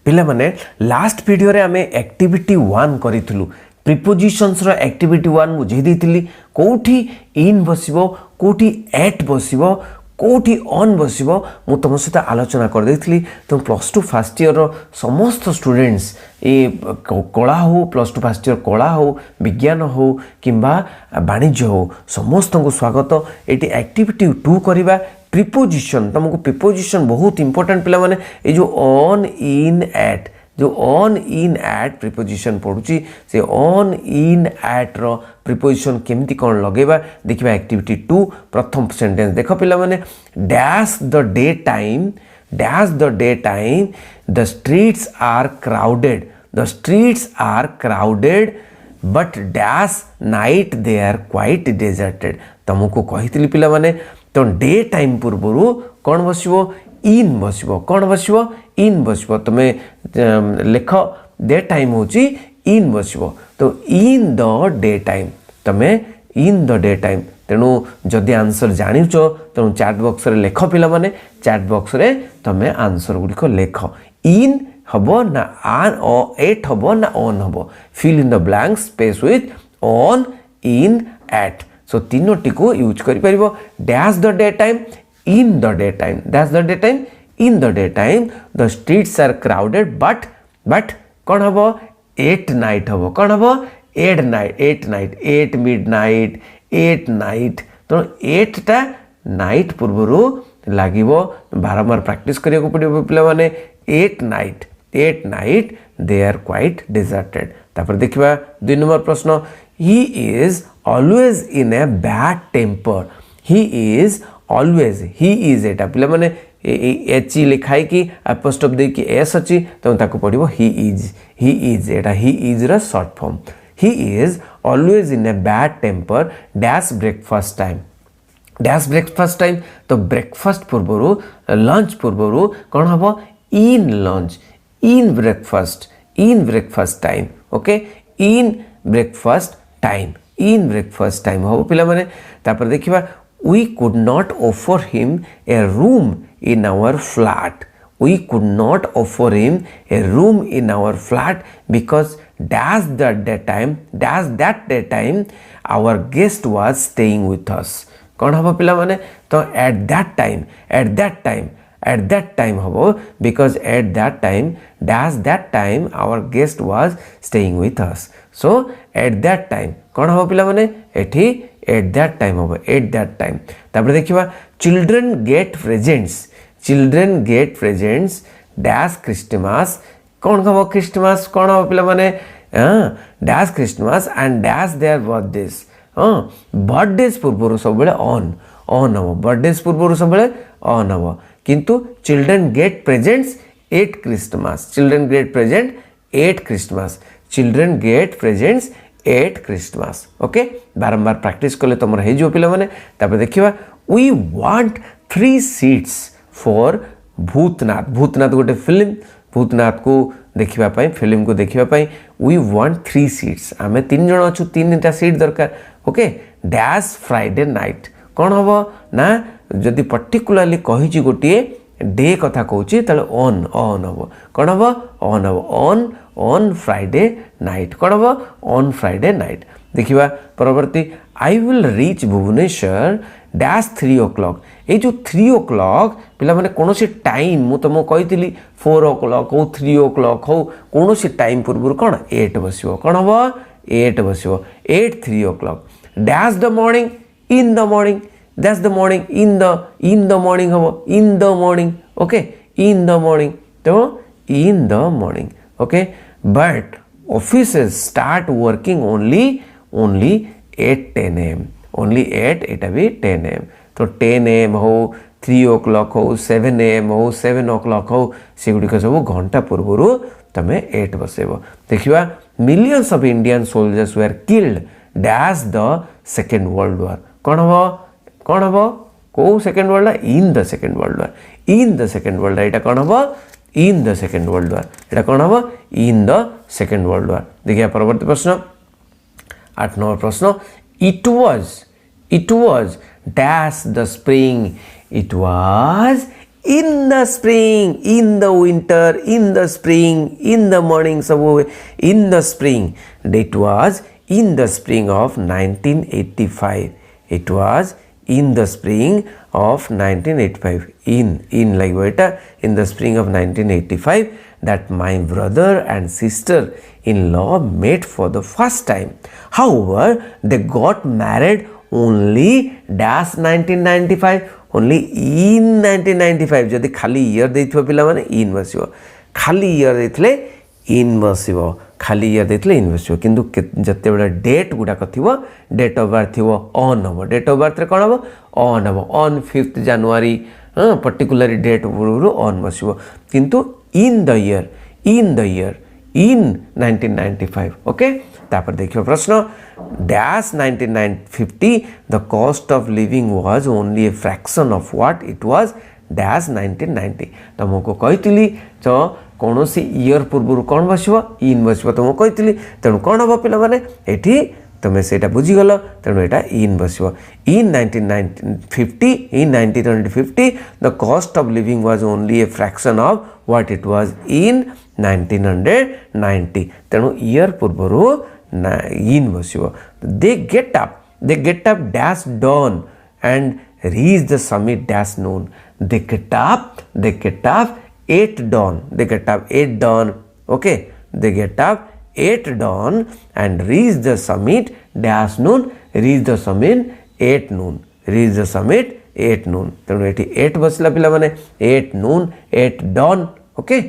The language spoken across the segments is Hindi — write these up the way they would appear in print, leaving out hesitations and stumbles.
पिला माने लास्ट वीडियो रे आमे एक्टिविटी 1 करितलु प्रीपोजिशंस रो एक्टिविटी 1 बुझे देथिली कोठी इन बसिबो कोठी एट बसिबो कोठी ऑन बसिबो मु तुम सहित आलोचना कर देथिली तुम +2 फर्स्ट ईयर रो समस्त स्टूडेंट्स ए कला हो +2 फर्स्ट ईयर कला हो विज्ञान हो किंबा वाणिज्य हो समस्त को स्वागत एटी एक्टिविटी 2 करिबा प्रीपोजिशन तुमको प्रीपोजिशन बहुत इंपोर्टेंट पिला माने ए जो ऑन इन एट जो ऑन इन एट प्रीपोजिशन पड़ुची से ऑन इन एट रो प्रीपोजिशन केमती कौन लगेबा देखिबा एक्टिविटी 2 प्रथम सेंटेंस देखो पिला माने dash the day time the streets are crowded but dash night they are quite deserted तुमको कहितली पिला माने तो डे टाइम पूर्वरु कौन बसिबो इन बसिबो कौन बसिबो इन बसिबो तुमे लेख डे टाइम होची इन बसिबो तो इन द डे टाइम तमे इन द डे टाइम तेणु जदि आंसर जानिचो तेणु चैट बॉक्स रे लेख पिला माने चैट बॉक्स रे तमे आंसर गुडी को लेख इन हबो ना आन ओ एट हबो ना ऑन हबो fill in the blank space with on in at so तीनोटी को यूज करि परिबो dash the day time in the daytime that's the daytime in the daytime the streets are crowded but कौन हबो 8 night हबो कौन हबो 8 night 8 midnight 8 night तो 8 टा नाइट पूर्वरु लागिबो बारंबार प्रैक्टिस करिया को पड़िबो पिला माने 8 night they are quite deserted तापर देखिबा 2 नंबर प्रश्न he is always in a bad temper he is एटा पिला माने एच लिखाई कि एपोस्ट्रोफ दे कि एस अछि तो ताको पड़िबो ही इज एटा ही इज रा short form he is always in a bad temper dash breakfast time तो ब्रेकफास्ट पूर्वरु लंच पूर्वरु कोन हबो in lunch in breakfast time okay in breakfast time हो पिला माने तापर देखिबा we could not offer him a room in our flat because that day time our guest was staying with us कौन हबो पिला माने तो at that time हबो because at that time our guest was staying with us so at that time कौन हबो पिला माने एठी at that time होबो at that time तापर देखिबा children get presents dash Christmas कौन हबो क्रिसमस कौन हबो पिला माने dash Christmas and dash their birthdays birthdays पूर्वरु सब बेले on हबो birthdays पूर्वरु सब बेले on हबो किंतु children get presents at Christmas okay बारंबार प्रैक्टिस कले तुम हे जो पिला माने तापर देखिबा we want 3 seats for Bhoothnath गोटे फिल्म भूतनाथ को देखिबा पई फिल्म को देखिबा पई वी वांट 3 सीट्स आमे 3 जण अछु 3टा सीट दरकार ओके डैश फ्राइडे नाइट कोन हबो ना जदि पर्टिकुलरली कहि छि गोटे डे कथा कहूची तले ऑन हबो कोन हबो ऑन फ्राइडे नाइट कोन हबो ऑन फ्राइडे नाइट देखिबा परवर्ती I will reach Bhubaneswar dash 3 o'clock ए जो 3 o'clock पिला माने कोनोसी टाइम मु तमो कहितली 4 o'clock हो 3 o'clock हो कोनोसी टाइम पूर्व कोन 8 बसिबो कोन हबो 8 बसिबो 8 3 o'clock dash the morning in the morning that's the morning in the morning habo in the morning okay in the morning so in the morning okay but offices start working only at 10 am only at eta be 10 am तो 10 am हो 3 o'clock हो 7 am हो 7 o'clock हो सेगुडी को सब घंटा पूर्वरु तमे 8 बसेबो देखिबा millions of Indian soldiers were killed dash the second world war कौन हबो को second world war in the second world war एटा कौन हबो in the second world war एटा कौन हबो in the second world war देखिए परवर्ती प्रश्न 8 नंबर प्रश्न it was dash the spring it was in the spring, in the winter, in the spring, in the morning, सब in the spring. It was in the spring of 1985. It was in the spring of 1985. In like बेटा in the spring of 1985 that my brother and sister-in-law met for the first time. However, they got married only dash 1995. Only in 1995. जदि खाली ईयर देइथिबो पिला माने इन बसिबो, खाली ईयर देइथले इन बसिबो, खाली ईयर देइथले इन बसिबो, किंतु जते बेला डेट गुडाक थिबो डेट ऑफ बर्थ थिबो ऑन हबो, डेट ऑफ बर्थ रे कोन हबो ऑन हबो, on 5th January particular date पूर्व ऑन बसिबो, किंतु in the year in 1995. Okay, तापर देखियो प्रश्न dash 1950 the cost of living was only a fraction of what it was dash 1990. तुमको कहितली तो कौन सी ईयर पूर्व कौन बसबो इन बसबो तुमको कहितली, तेणु कौन हम पिला माने एठी तुम से बुझीगल, तेणु यहाँ इन बसबो. In 1950 in 1950 the cost of living was only a fraction of what it was in 1990. तेणु ईयर पूर्व इन बसबो. They get up dash dawn and reach the summit dash noon. They get up 8 dawn. They get up 8 dawn. Okay, they get up 8 dawn and reach the summit dash noon. Reach the summit 8 noon. Reach the summit 8 noon. तेणु ये 8 बसला पिला माने 8 noon 8 dawn. Okay,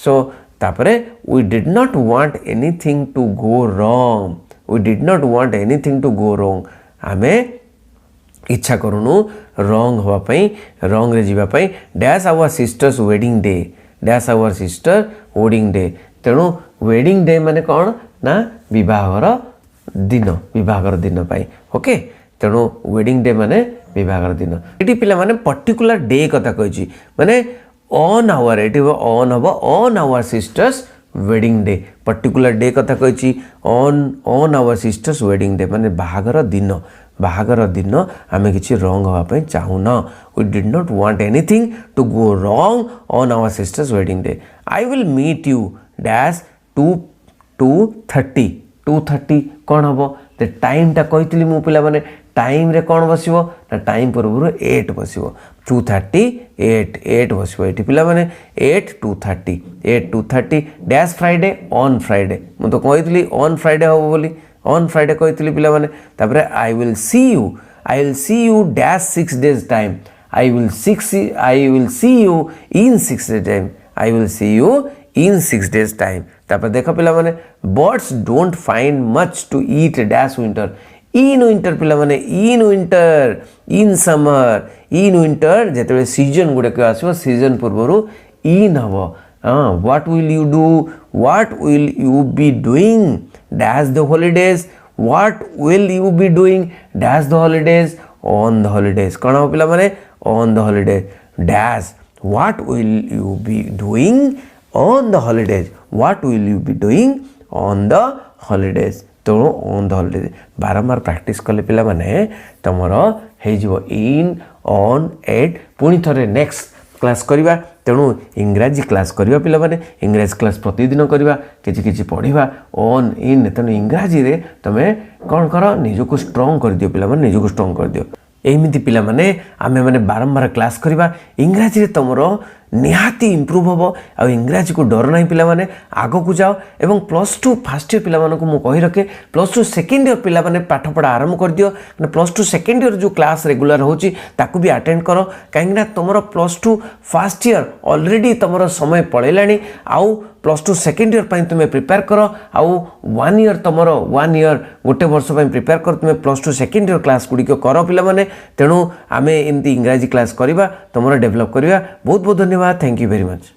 so तापरे we did not want anything to go wrong. We did not want anything to go wrong. आमे इच्छा करूनु रंग होवाई रंग रे जीवा पाई dash our sisters wedding day. Dash our sister wedding day. तेणु वेडिंग डे माने कौन ना विवाहर दिन पाई. ओके, तेणु वेडिंग डे माने विवाहर दिन. ये पिला माने पर्टिकुलर डे कथा कही माने ऑन आवर ये ऑन हम on our sisters wedding day. Particular day कथा कही on our sisters wedding day माने बाहागर दिन आमे किछि रंग होवाई चाहूना. We did not want anything to go wrong on our sisters wedding day. I will meet you dash 2:30. 2:30 कौन हम तो टाइमटा कही मु पिला माने टाइम रे कौन बसिबो ना टाइम पूर्व 8 बसिबो. 2:30 8 बसिबो. एठी पिला माने 8 2:30 डैश फ्राइडे ऑन फ्राइडे. मु तो कहितली ऑन फ्राइडे हो बोली, ऑन फ्राइडे कही पिला माने. तापरे I will see you dash 6 days time. I will see you in 6 days time. I will see you in 6 days time. तापर देख पिला माने birds don't find much to eat dash winter. In winter पिला माने in winter in summer. In winter जेते सीजन गुड़ाक आसो सीजन पूर्व इन हम. What will you do, what will you be doing dash the holidays. What will you be doing dash the holidays on the holidays. कौन हो पिला माने on the holidays dash what will you be doing on the holidays. What will you be doing on the holidays. तो on the holidays बारंबार प्रैक्टिस कले पिला माने तमर हे जिवो in on at पुणी थरे नेक्स्ट क्लास करिबा. तेणु इंग्राजी क्लास करिबा पिला माने इंग्राजी क्लास प्रतिदिन करिबा किछि पढ़िबा ऑन इन. तेणु इंग्राजी रे तमे कौन कर निजको स्ट्रॉंग कर दियो पिला माने निजको स्ट्रॉंग कर दियो. एमिति पिला माने आमे माने बारंबार क्लास करिबा इंग्राजी रे तमरो निहाती इम्प्रूव हम. आ इंग्राजी को डर ना पिला माने आगो को जाओ. एवं +2 फर्स्ट ईयर पिला मानको मु कहि रखे +2 सेकेंड ईयर पिला माने पाठ पढ़ा आरंभ कर दियो. +2 सेकेंड ईयर जो क्लास रेगुलर होची ताकू भी अटेंड करो. कहीं तुम +2 फर्स्ट ईयर ऑलरेडी तुम समय पड़ेलानी. आउ +2 सेकेंड ईयर पाई तुम्हें प्रिपेयर कर. आउ 1 ईयर तुम 1 ईयर गोटे वर्ष प्रिपेयर कर. तुम्हें +2 सेकेंड ईयर क्लास गुड़िक कर पिला माने. तेणु आमे एमती इंग्राजी क्लास करवा तुम डेभलप करवा. बहुत बहुत धन्यवाद. Thank you very much.